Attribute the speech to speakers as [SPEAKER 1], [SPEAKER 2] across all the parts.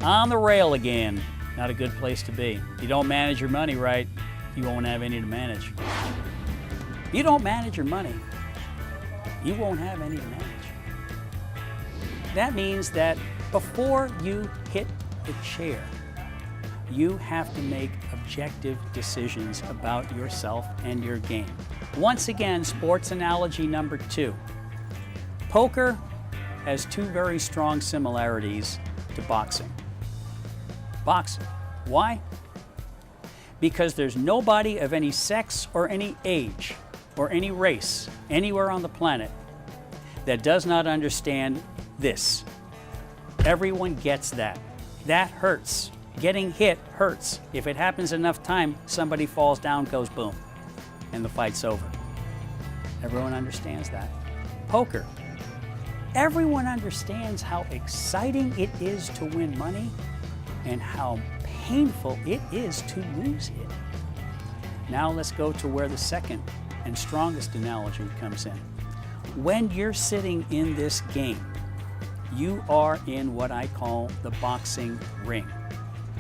[SPEAKER 1] On the rail again. Not a good place to be. If you don't manage your money right, you won't have any to manage. If you don't manage your money, you won't have any to manage. That means that before you hit the chair, you have to make objective decisions about yourself and your game. Once again, sports analogy number 2. Poker has 2 very strong similarities to boxing. Boxing. Why? Because there's nobody of any sex or any age or any race anywhere on the planet that does not understand this. Everyone gets that. That hurts. Getting hit hurts. If it happens enough time, somebody falls down, goes boom, and the fight's over. Everyone understands that. Poker. Everyone understands how exciting it is to win money and how painful it is to lose it. Now let's go to where the second and strongest analogy comes in. When you're sitting in this game, you are in what I call the boxing ring.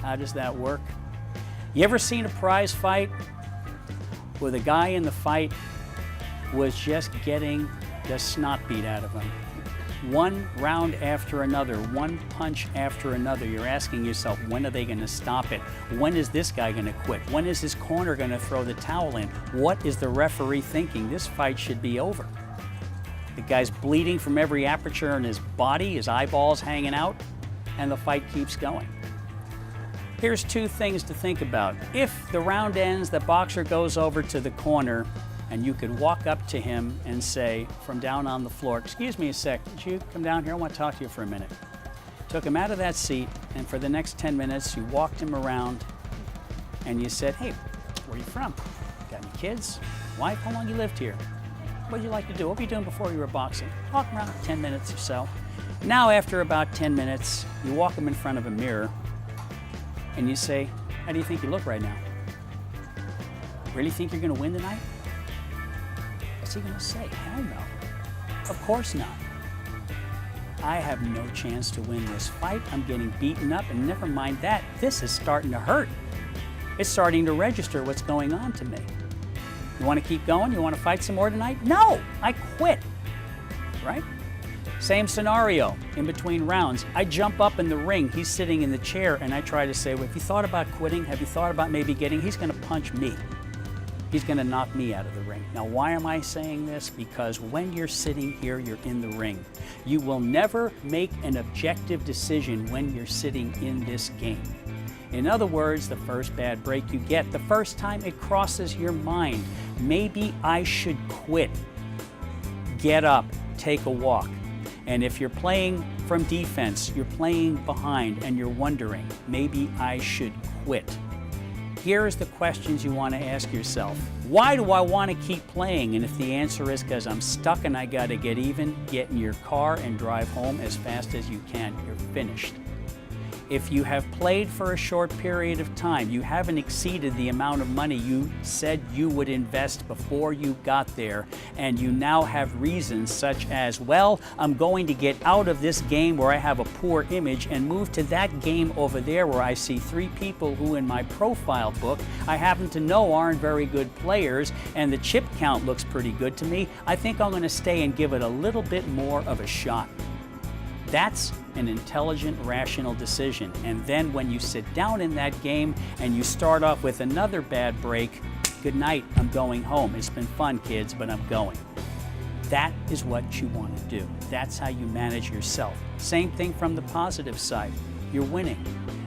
[SPEAKER 1] How does that work? You ever seen a prize fight where the guy in the fight was just getting the snot beat out of him? One round after another, one punch after another. You're asking yourself, when are they going to stop it? When is this guy going to quit? When is his corner going to throw the towel in? What is the referee thinking? This fight should be over. The guy's bleeding from every aperture in his body, his eyeballs hanging out, and the fight keeps going. Here's 2 things to think about. If the round ends, the boxer goes over to the corner, and you could walk up to him and say, from down on the floor, "Excuse me a sec, would you come down here? I want to talk to you for a minute." Took him out of that seat, and for the next 10 minutes, you walked him around, and you said, "Hey, where are you from? Got any kids? Wife? How long you lived here? What did you like to do? What were you doing before you were boxing?" Walk him around 10 minutes or so. Now, after about 10 minutes, you walk him in front of a mirror, and you say, "How do you think you look right now? Really think you're going to win tonight?" What's he going to say? Hell no. Of course not. I have no chance to win this fight. I'm getting beaten up, and never mind that, this is starting to hurt. It's starting to register what's going on to me. You want to keep going? You want to fight some more tonight? No, I quit, right? Same scenario in between rounds. I jump up in the ring, he's sitting in the chair, and I try to say, "Well, have you thought about quitting? Have you thought about maybe he's going to punch me. He's going to knock me out of the ring." Now, why am I saying this? Because when you're sitting here, you're in the ring. You will never make an objective decision when you're sitting in this game. In other words, the first bad break you get, the first time it crosses your mind, maybe I should quit. Get up, take a walk. And if you're playing from defense, you're playing behind, and you're wondering, maybe I should quit. Here's the questions you want to ask yourself. Why do I want to keep playing? And if the answer is because I'm stuck and I got to get even, get in your car and drive home as fast as you can. You're finished. If you have played for a short period of time, you haven't exceeded the amount of money you said you would invest before you got there, and you now have reasons such as, well, I'm going to get out of this game where I have a poor image and move to that game over there where I see 3 people who in my profile book I happen to know aren't very good players, and the chip count looks pretty good to me. I think I'm going to stay and give it a little bit more of a shot. That's an intelligent, rational decision. And then when you sit down in that game and you start off with another bad break, good night, I'm going home. It's been fun, kids, but I'm going. That is what you want to do. That's how you manage yourself. Same thing from the positive side. You're winning.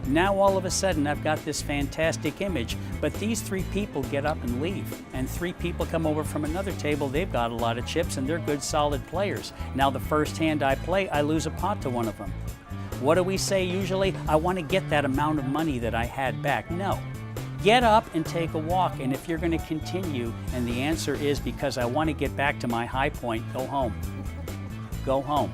[SPEAKER 1] Now all of a sudden I've got this fantastic image, but these 3 people get up and leave, and 3 people come over from another table. They've got a lot of chips and they're good, solid players. Now the first hand I play, I lose a pot to one of them. What do we say usually? I want to get that amount of money that I had back. No. Get up and take a walk, and if you're going to continue, and the answer is because I want to get back to my high point, go home. Go home.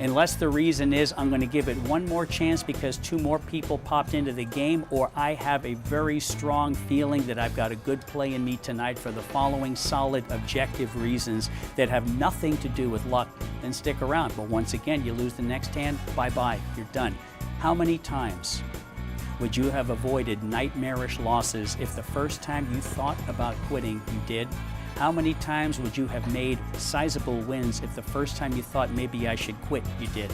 [SPEAKER 1] Unless the reason is I'm going to give it one more chance because 2 more people popped into the game, or I have a very strong feeling that I've got a good play in me tonight for the following solid, objective reasons that have nothing to do with luck, then stick around. But once again, you lose the next hand, bye-bye, you're done. How many times would you have avoided nightmarish losses if the first time you thought about quitting, you did? How many times would you have made sizable wins if the first time you thought maybe I should quit, you did?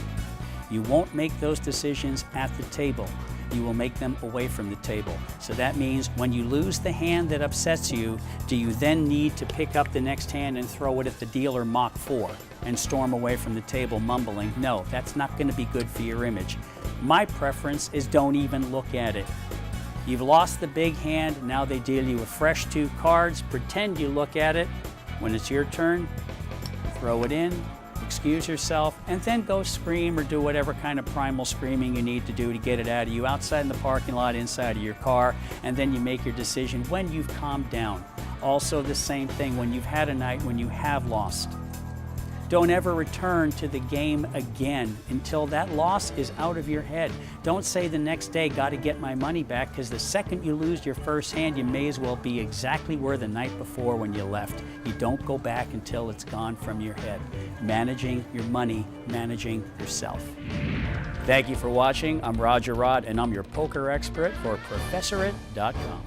[SPEAKER 1] You won't make those decisions at the table. You will make them away from the table. So that means when you lose the hand that upsets you, do you then need to pick up the next hand and throw it at the dealer Mach 4 and storm away from the table mumbling? No, that's not going to be good for your image. My preference is don't even look at it. You've lost the big hand, now they deal you a fresh 2 cards. Pretend you look at it. When it's your turn, throw it in, excuse yourself, and then go scream or do whatever kind of primal screaming you need to do to get it out of you, outside in the parking lot, inside of your car, and then you make your decision when you've calmed down. Also the same thing when you've had a night when you have lost. Don't ever return to the game again until that loss is out of your head. Don't say the next day, got to get my money back, because the second you lose your first hand, you may as well be exactly where the night before when you left. You don't go back until it's gone from your head. Managing your money, managing yourself. Thank you for watching. I'm Roger Rod, and I'm your poker expert for Professorit.com.